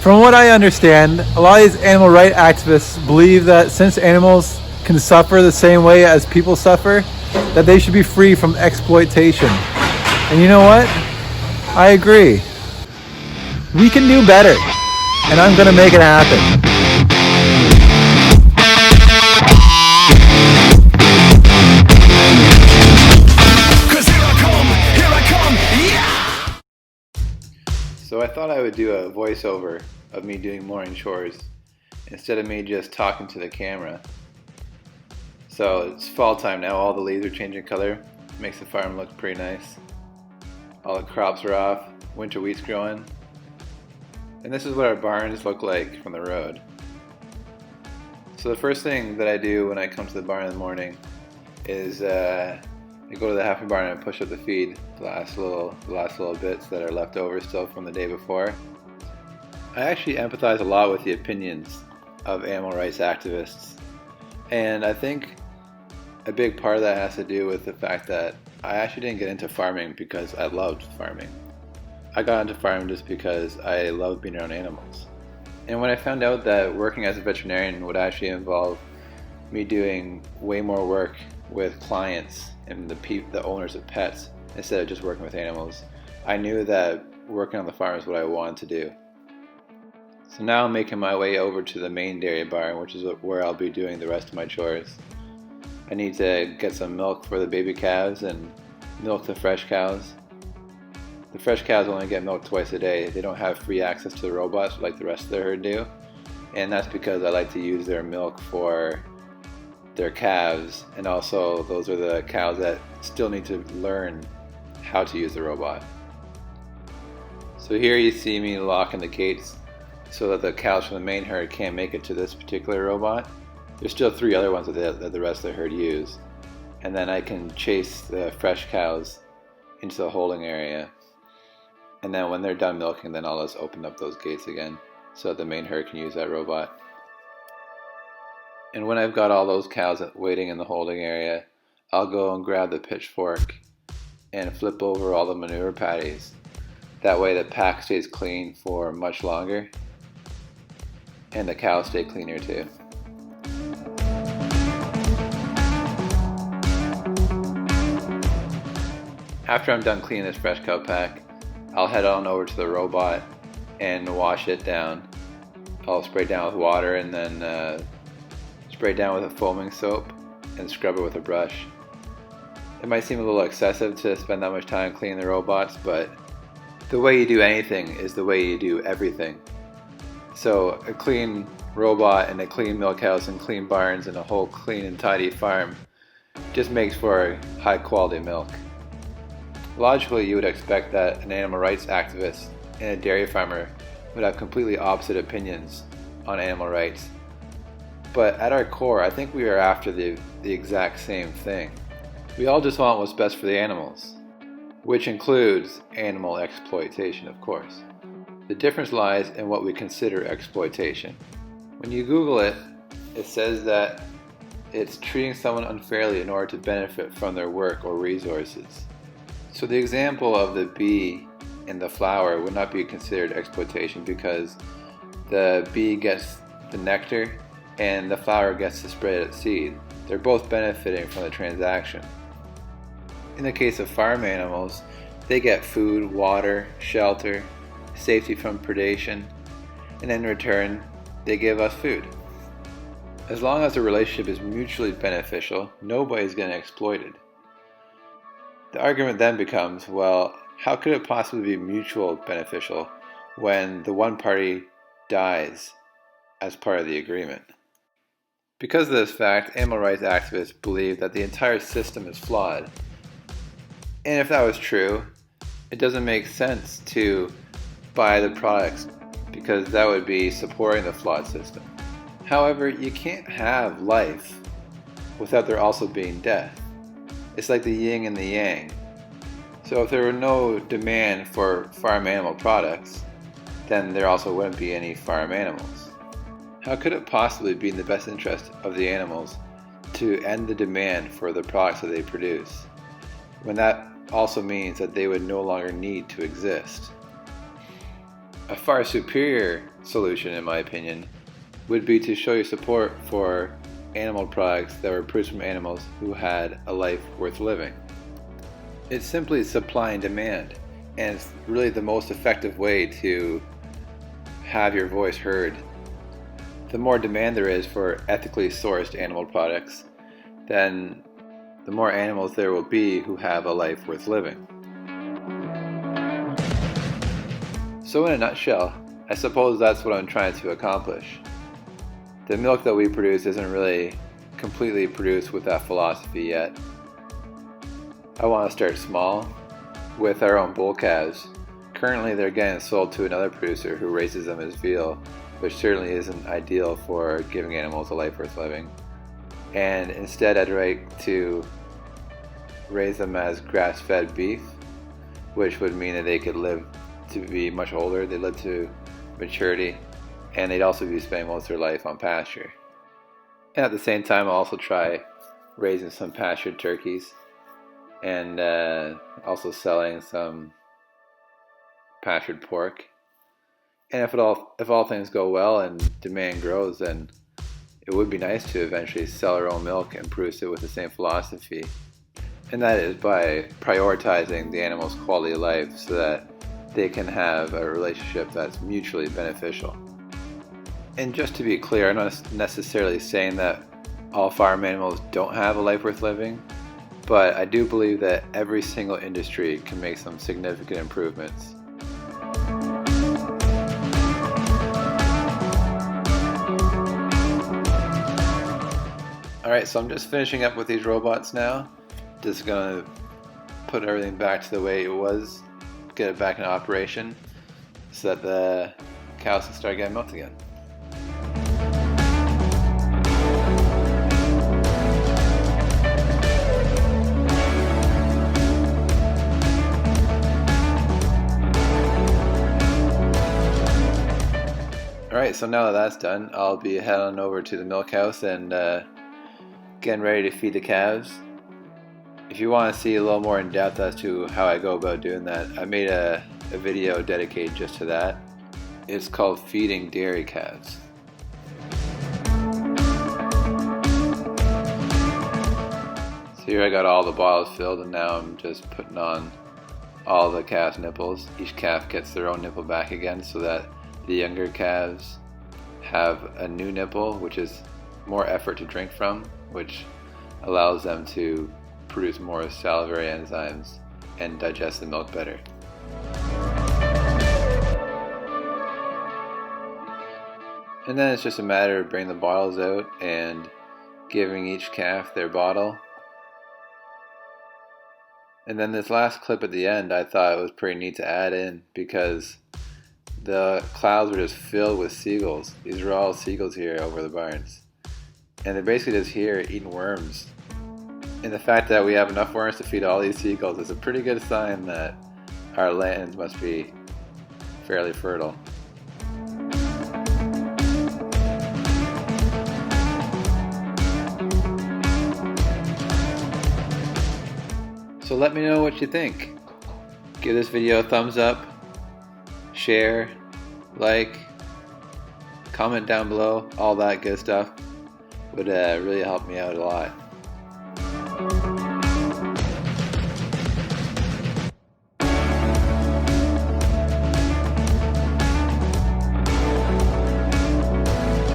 From what I understand, a lot of these animal rights activists believe that since animals can suffer the same way as people suffer, that they should be free from exploitation. And you know what? I agree. We can do better, and I'm gonna make it happen. So I thought I would do a voiceover of me doing morning chores instead of me just talking to the camera. So it's fall time now, all the leaves are changing color, makes the farm look pretty nice. All the crops are off, winter wheat's growing. And this is what our barns look like from the road. So the first thing that I do when I come to the barn in the morning is I go to the halfway barn and I push up the feed, the last little bits that are left over still from the day before. I actually empathize a lot with the opinions of animal rights activists, and I think a big part of that has to do with the fact that I actually didn't get into farming because I loved farming. I got into farming just because I loved being around animals. And when I found out that working as a veterinarian would actually involve me doing way more work with clients and the owners of pets instead of just working with animals, I knew that working on the farm is what I wanted to do. So now I'm making my way over to the main dairy barn, which is where I'll be doing the rest of my chores. I need to get some milk for the baby calves and milk the fresh cows. The fresh cows only get milked twice a day. They don't have free access to the robots like the rest of the herd do, and that's because I like to use their milk for their calves, and also those are the cows that still need to learn how to use the robot. So here you see me locking the gates so that the cows from the main herd can't make it to this particular robot. There's still 3 other ones that the rest of the herd use, and then I can chase the fresh cows into the holding area, and then when they're done milking, then I'll just open up those gates again so that the main herd can use that robot. And when I've got all those cows waiting in the holding area, I'll go and grab the pitchfork and flip over all the manure patties. That way the pack stays clean for much longer, and the cows stay cleaner too. After I'm done cleaning this fresh cow pack, I'll head on over to the robot and wash it down. I'll spray it down with water and then spray it down with a foaming soap and scrub it with a brush. It might seem a little excessive to spend that much time cleaning the robots, but the way you do anything is the way you do everything. So a clean robot and a clean milk house and clean barns and a whole clean and tidy farm just makes for high quality milk. Logically, you would expect that an animal rights activist and a dairy farmer would have completely opposite opinions on animal rights. But at our core, I think we are after the exact same thing. We all just want what's best for the animals, which includes animal exploitation, of course. The difference lies in what we consider exploitation. When you Google it, it says that it's treating someone unfairly in order to benefit from their work or resources. So the example of the bee and the flower would not be considered exploitation because the bee gets the nectar and the flower gets to spread its seed. They're both benefiting from the transaction. In the case of farm animals, they get food, water, shelter, safety from predation, and in return, they give us food. As long as the relationship is mutually beneficial, nobody's getting exploited. The argument then becomes, well, how could it possibly be mutual beneficial when the one party dies as part of the agreement? Because of this fact, animal rights activists believe that the entire system is flawed. And if that was true, it doesn't make sense to buy the products because that would be supporting the flawed system. However, you can't have life without there also being death. It's like the yin and the yang. So if there were no demand for farm animal products, then there also wouldn't be any farm animals. How could it possibly be in the best interest of the animals to end the demand for the products that they produce, when that also means that they would no longer need to exist? A far superior solution, in my opinion, would be to show your support for animal products that were produced from animals who had a life worth living. It's simply supply and demand, and it's really the most effective way to have your voice heard. The more demand there is for ethically sourced animal products, then the more animals there will be who have a life worth living. So in a nutshell, I suppose that's what I'm trying to accomplish. The milk that we produce isn't really completely produced with that philosophy yet. I want to start small with our own bull calves. Currently they're getting sold to another producer who raises them as veal, which certainly isn't ideal for giving animals a life worth living. And instead I'd like to raise them as grass-fed beef, which would mean that they could live to be much older. They live to maturity, and they'd also be spending most of their life on pasture. And at the same time, I'll also try raising some pastured turkeys and also selling some pastured pork. And if all things go well and demand grows, then it would be nice to eventually sell our own milk and produce it with the same philosophy. And that is by prioritizing the animal's quality of life so that they can have a relationship that's mutually beneficial. And just to be clear, I'm not necessarily saying that all farm animals don't have a life worth living, but I do believe that every single industry can make some significant improvements. Alright, so I'm just finishing up with these robots now. Just gonna put everything back to the way it was, get it back in operation so that the cows can start getting milked again. Alright, so now that that's done, I'll be heading on over to the milk house and getting ready to feed the calves. If you want to see a little more in depth as to how I go about doing that, I made a video dedicated just to that. It's called Feeding Dairy Calves. So here I got all the bottles filled, and now I'm just putting on all the calves' nipples. Each calf gets their own nipple back again so that the younger calves have a new nipple, which is more effort to drink from, which allows them to produce more salivary enzymes and digest the milk better. And then it's just a matter of bringing the bottles out and giving each calf their bottle. And then this last clip at the end I thought it was pretty neat to add in because the clouds were just filled with seagulls. These are all seagulls here over the barns. And they're basically just here eating worms. And the fact that we have enough worms to feed all these seagulls is a pretty good sign that our lands must be fairly fertile. So let me know what you think. Give this video a thumbs up, share, like, comment down below, all that good stuff would really help me out a lot.